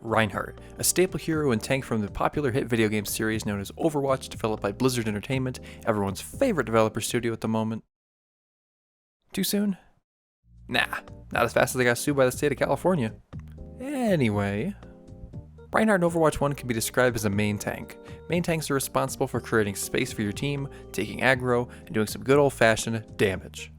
Reinhardt, a staple hero and tank from the popular hit video game series known as Overwatch, developed by Blizzard Entertainment, everyone's favorite developer studio at the moment. Too soon? Nah, not as fast as I got sued by the state of California. Anyway, Reinhardt in Overwatch 1 can be described as a main tank. Main tanks are responsible for creating space for your team, taking aggro, and doing some good old-fashioned damage.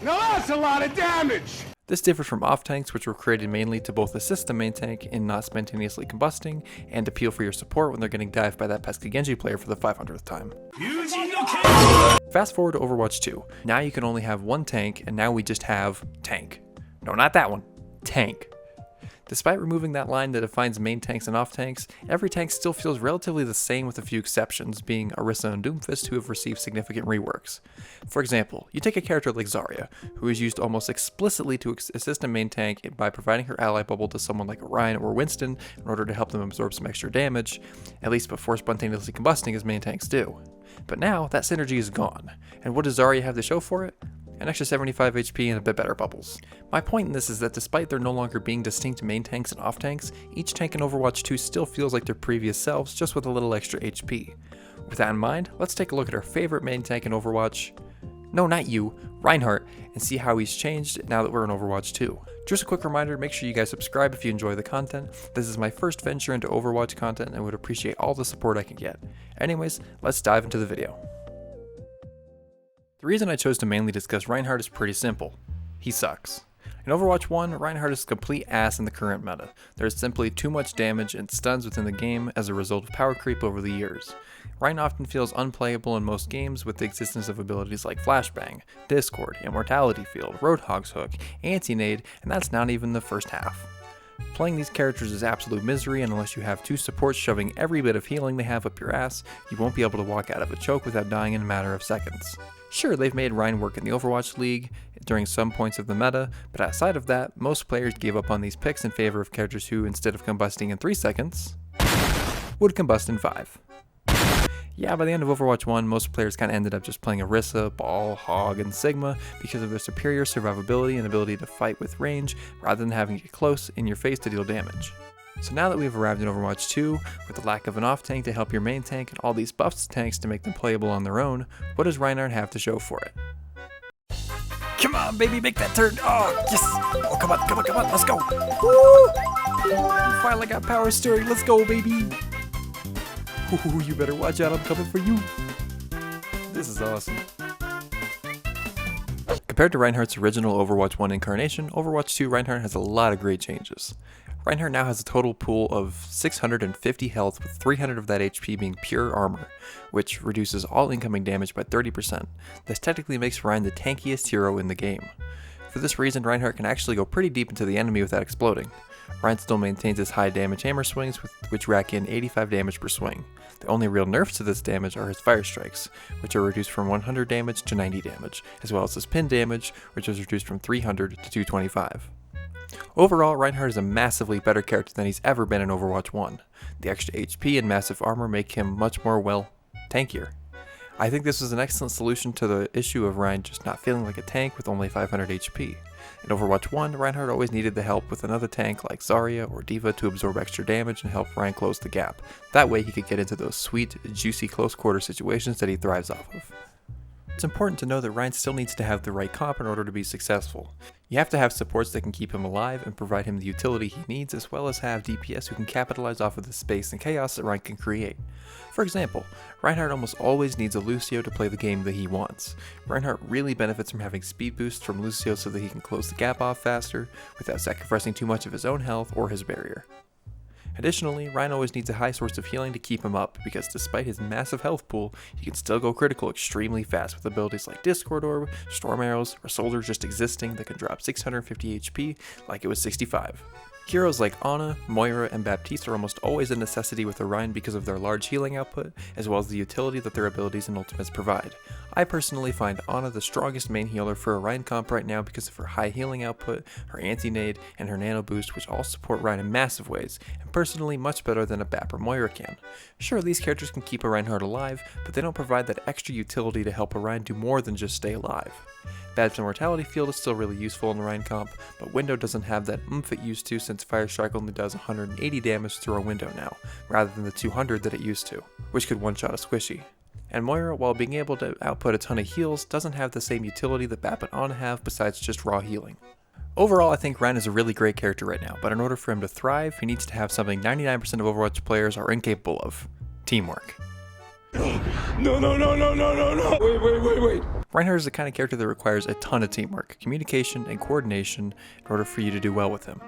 Now that's a lot of damage! This differs from off-tanks, which were created mainly to both assist the main tank in not spontaneously combusting, and appeal for your support when they're getting dived by that pesky Genji player for the 500th time. Fast forward to Overwatch 2. Now you can only have one tank, and now we just have tank. No, not that one. Tank. Despite removing that line that defines main tanks and off tanks, every tank still feels relatively the same with a few exceptions, being Orisa and Doomfist, who have received significant reworks. For example, you take a character like Zarya, who is used almost explicitly to assist a main tank by providing her ally bubble to someone like Orion or Winston in order to help them absorb some extra damage, at least before spontaneously combusting as main tanks do. But now, that synergy is gone, and what does Zarya have to show for it? An extra 75 HP and a bit better bubbles. My point in this is that despite there no longer being distinct main tanks and off tanks, each tank in Overwatch 2 still feels like their previous selves, just with a little extra HP. With that in mind, let's take a look at our favorite main tank in Overwatch. No, not you, Reinhardt, and see how he's changed now that we're in Overwatch 2. Just a quick reminder, make sure you guys subscribe if you enjoy the content. This is my first venture into Overwatch content and would appreciate all the support I can get. Anyways, let's dive into the video. The reason I chose to mainly discuss Reinhardt is pretty simple. He sucks. In Overwatch 1, Reinhardt is a complete ass in the current meta. There is simply too much damage and stuns within the game as a result of power creep over the years. Rein often feels unplayable in most games with the existence of abilities like Flashbang, Discord, Immortality Field, Roadhog's Hook, Anti-Nade, and that's not even the first half. Playing these characters is absolute misery, and unless you have two supports shoving every bit of healing they have up your ass, you won't be able to walk out of a choke without dying in a matter of seconds. Sure, they've made Rein work in the Overwatch League during some points of the meta, but outside of that, most players gave up on these picks in favor of characters who, instead of combusting in 3 seconds, would combust in 5. Yeah, by the end of Overwatch 1, most players kinda ended up just playing Orisa, Ball, Hog, and Sigma because of their superior survivability and ability to fight with range rather than having to get close in your face to deal damage. So now that we've arrived in Overwatch 2, with the lack of an off tank to help your main tank and all these buffs to tanks to make them playable on their own, what does Reinhardt have to show for it? Come on, baby, make that turn! Oh, yes! Oh, come on, let's go! Woo! You finally got power steering, let's go, baby! Ooh, you better watch out, I'm coming for you! This is awesome. Compared to Reinhardt's original Overwatch 1 incarnation, Overwatch 2 Reinhardt has a lot of great changes. Reinhardt now has a total pool of 650 health, with 300 of that HP being pure armor, which reduces all incoming damage by 30%. This technically makes Rein the tankiest hero in the game. For this reason, Reinhardt can actually go pretty deep into the enemy without exploding. Rein still maintains his high damage hammer swings, which rack in 85 damage per swing. The only real nerfs to this damage are his fire strikes, which are reduced from 100 damage to 90 damage, as well as his pin damage, which is reduced from 300 to 225. Overall, Reinhardt is a massively better character than he's ever been in Overwatch 1. The extra HP and massive armor make him much more, well, tankier. I think this was an excellent solution to the issue of Rein just not feeling like a tank with only 500 HP. In Overwatch 1, Reinhardt always needed the help with another tank like Zarya or D.Va to absorb extra damage and help Rein close the gap. That way he could get into those sweet, juicy close quarter situations that he thrives off of. It's important to know that Rein still needs to have the right comp in order to be successful. You have to have supports that can keep him alive and provide him the utility he needs, as well as have DPS who can capitalize off of the space and chaos that Rein can create. For example, Reinhardt almost always needs a Lucio to play the game that he wants. Reinhardt really benefits from having speed boosts from Lucio so that he can close the gap off faster, without sacrificing too much of his own health or his barrier. Additionally, Rein always needs a high source of healing to keep him up, because despite his massive health pool, he can still go critical extremely fast with abilities like Discord Orb, Storm Arrows, or Soldiers just existing that can drop 650 HP like it was 65. Heroes like Ana, Moira, and Baptiste are almost always a necessity with Orion because of their large healing output, as well as the utility that their abilities and ultimates provide. I personally find Ana the strongest main healer for Orion comp right now because of her high healing output, her anti-nade, and her nano boost, which all support Rein in massive ways, and personally much better than a Bap or Moira can. Sure, these characters can keep a Reinhardt alive, but they don't provide that extra utility to help Orion do more than just stay alive. Badge and Mortality Field is still really useful in the Rein comp, but Window doesn't have that oomph it used to since Fire Strike only does 180 damage through a window now, rather than the 200 that it used to, which could one-shot a squishy. And Moira, while being able to output a ton of heals, doesn't have the same utility that Bap and Ana have besides just raw healing. Overall, I think Rein is a really great character right now, but in order for him to thrive, he needs to have something 99% of Overwatch players are incapable of: teamwork. No, no, no, no, no, no, no! Wait. Reinhardt is the kind of character that requires a ton of teamwork, communication, and coordination in order for you to do well with him.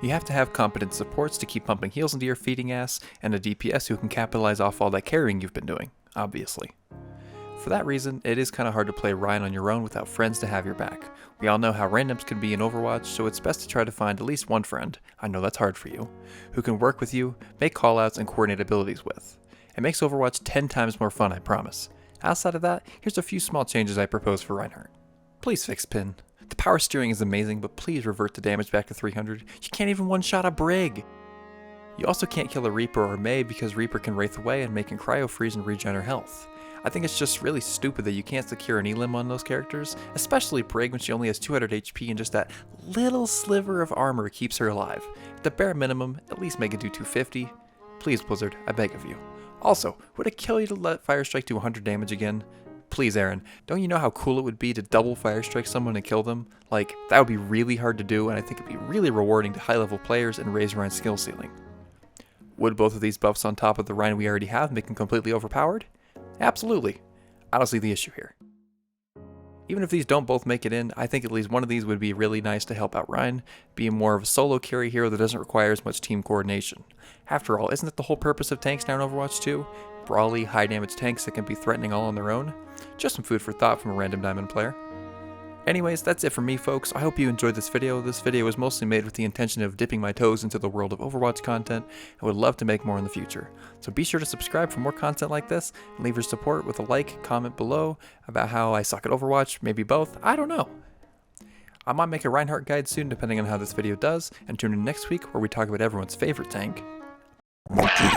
You have to have competent supports to keep pumping heals into your feeding ass, and a DPS who can capitalize off all that carrying you've been doing, obviously. For that reason, it is kind of hard to play Rein on your own without friends to have your back. We all know how randoms can be in Overwatch, so it's best to try to find at least one friend, I know that's hard for you, who can work with you, make callouts, and coordinate abilities with. It makes Overwatch 10 times more fun, I promise. Outside of that, here's a few small changes I propose for Reinhardt. Please fix Pin. The power steering is amazing, but please revert the damage back to 300. You can't even one-shot a Brig! You also can't kill a Reaper or Mei because Reaper can Wraith away and make him cryo freeze and regen her health. I think it's just really stupid that you can't secure an elim on those characters, especially Brig when she only has 200 HP and just that little sliver of armor keeps her alive. At the bare minimum, at least make it do 250. Please Blizzard, I beg of you. Also, would it kill you to let Fire Strike do 100 damage again? Please Aaron, don't you know how cool it would be to double Fire Strike someone and kill them? Like, that would be really hard to do, and I think it'd be really rewarding to high level players and raise Rein's skill ceiling. Would both of these buffs on top of the Rein we already have make him completely overpowered? Absolutely. I don't see the issue here. Even if these don't both make it in, I think at least one of these would be really nice to help out Rein, being more of a solo carry hero that doesn't require as much team coordination. After all, isn't that the whole purpose of tanks now in Overwatch 2? Brawly, high damage tanks that can be threatening all on their own? Just some food for thought from a random diamond player. Anyways, that's it for me folks. I hope you enjoyed this video. This video was mostly made with the intention of dipping my toes into the world of Overwatch content and would love to make more in the future. So be sure to subscribe for more content like this and leave your support with a like, comment below about how I suck at Overwatch, maybe both, I don't know. I might make a Reinhardt guide soon depending on how this video does, and tune in next week where we talk about everyone's favorite tank, Monkey.